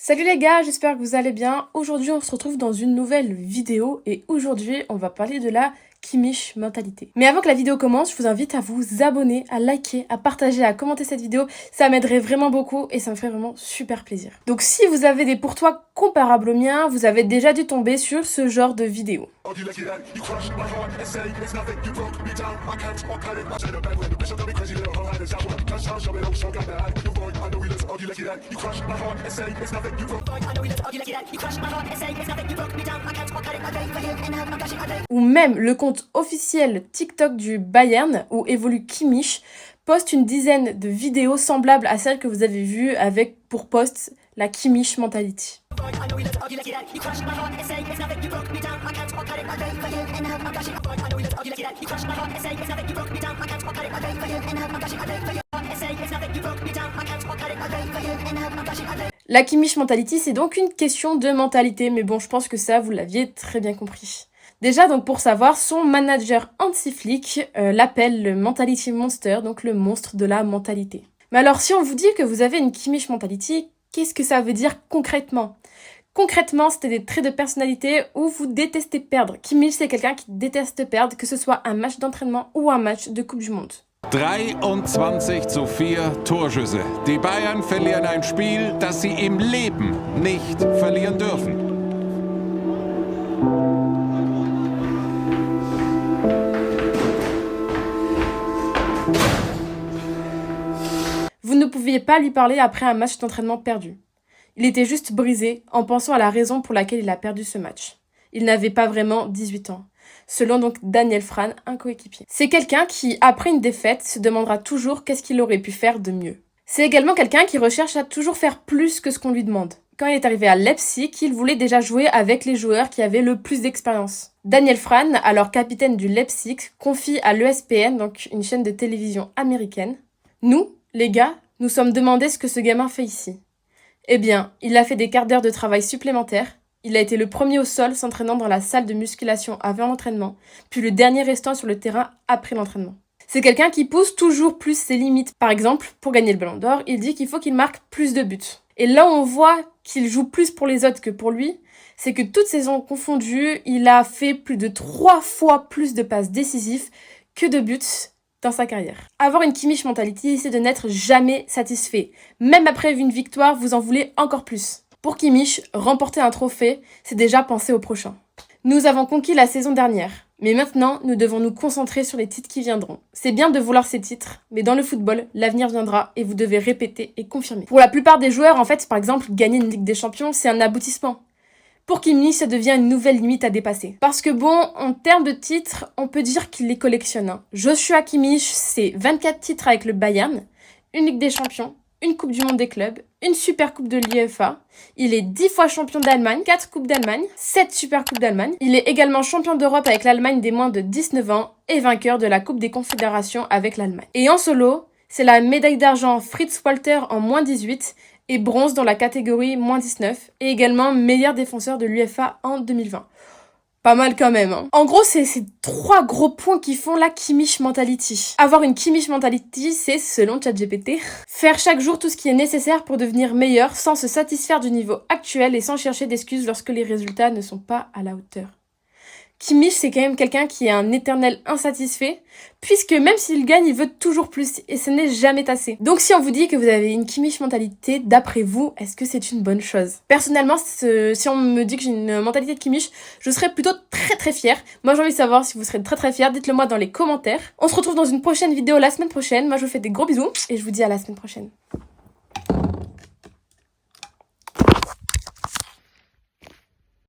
Salut les gars, j'espère que vous allez bien. Aujourd'hui, on se retrouve dans une nouvelle vidéo et aujourd'hui, on va parler de la Kimich mentalité. Mais avant que la vidéo commence, je vous invite à vous abonner, à liker, à partager, à commenter cette vidéo. Ça m'aiderait vraiment beaucoup et ça me ferait vraiment super plaisir. Donc si vous avez des pourtois comparables aux miens, vous avez déjà dû tomber sur ce genre de vidéo. Ou même le compte officiel TikTok du Bayern, où évolue Kimich, poste une dizaine de vidéos semblables à celles que vous avez vues avec pour post la Kimich mentality. La Kimich mentality, c'est donc une question de mentalité, mais bon, je pense que ça, vous l'aviez très bien compris. Déjà, donc pour savoir, son manager anti-flic l'appelle le Mentality Monster, donc le monstre de la mentalité. Mais alors, si on vous dit que vous avez une Kimich mentality, qu'est-ce que ça veut dire concrètement ? Concrètement, c'était des traits de personnalité où vous détestez perdre. Kimich, c'est quelqu'un qui déteste perdre, que ce soit un match d'entraînement ou un match de Coupe du Monde. 23:4 Torschüsse. Die Bayern verlieren ein Spiel, das sie im Leben nicht verlieren dürfen. Vous ne pouviez pas lui parler après un match d'entraînement perdu. Il était juste brisé en pensant à la raison pour laquelle il a perdu ce match. Il n'avait pas vraiment 18 ans. Selon donc Daniel Fran, un coéquipier. C'est quelqu'un qui, après une défaite, se demandera toujours qu'est-ce qu'il aurait pu faire de mieux. C'est également quelqu'un qui recherche à toujours faire plus que ce qu'on lui demande. Quand il est arrivé à Leipzig, il voulait déjà jouer avec les joueurs qui avaient le plus d'expérience. Daniel Fran, alors capitaine du Leipzig, confie à l'ESPN, donc une chaîne de télévision américaine, « Nous, les gars, nous sommes demandés ce que ce gamin fait ici. Eh bien, il a fait des quarts d'heure de travail supplémentaires. Il a été le premier au sol s'entraînant dans la salle de musculation avant l'entraînement, puis le dernier restant sur le terrain après l'entraînement. C'est quelqu'un qui pousse toujours plus ses limites. Par exemple, pour gagner le Ballon d'Or, il dit qu'il faut qu'il marque plus de buts. Et là, on voit qu'il joue plus pour les autres que pour lui. C'est que toutes saisons confondues, il a fait plus de 3 fois plus de passes décisives que de buts dans sa carrière. Avoir une Kimich mentality, c'est de n'être jamais satisfait. Même après une victoire, vous en voulez encore plus. Pour Kimich, remporter un trophée, c'est déjà penser au prochain. Nous avons conquis la saison dernière, mais maintenant, nous devons nous concentrer sur les titres qui viendront. C'est bien de vouloir ces titres, mais dans le football, l'avenir viendra et vous devez répéter et confirmer. Pour la plupart des joueurs, en fait, par exemple, gagner une Ligue des Champions, c'est un aboutissement. Pour Kimich, ça devient une nouvelle limite à dépasser. Parce que bon, en termes de titres, on peut dire qu'il les collectionne. Joshua Kimich, c'est 24 titres avec le Bayern, une Ligue des Champions, une Coupe du Monde des clubs, une Super Coupe de l'UEFA. Il est 10 fois champion d'Allemagne, 4 Coupes d'Allemagne, 7 Super Coupes d'Allemagne. Il est également champion d'Europe avec l'Allemagne des moins de 19 ans et vainqueur de la Coupe des Confédérations avec l'Allemagne. Et en solo, c'est la médaille d'argent Fritz Walter en moins 18 et bronze dans la catégorie moins 19 et également meilleur défenseur de l'UEFA en 2020. Pas mal quand même, hein. En gros, c'est ces 3 gros points qui font la Kimich mentality. Avoir une Kimich mentality, c'est, selon ChatGPT, faire chaque jour tout ce qui est nécessaire pour devenir meilleur sans se satisfaire du niveau actuel et sans chercher d'excuses lorsque les résultats ne sont pas à la hauteur. Kimich, c'est quand même quelqu'un qui est un éternel insatisfait, puisque même s'il gagne, il veut toujours plus, et ce n'est jamais assez. Donc si on vous dit que vous avez une Kimich mentalité, d'après vous, est-ce que c'est une bonne chose ? Personnellement, si on me dit que j'ai une mentalité de Kimich, je serais plutôt très fière. Moi, j'ai envie de savoir si vous serez très fiers, dites-le moi dans les commentaires. On se retrouve dans une prochaine vidéo la semaine prochaine. Moi, je vous fais des gros bisous, et je vous dis à la semaine prochaine.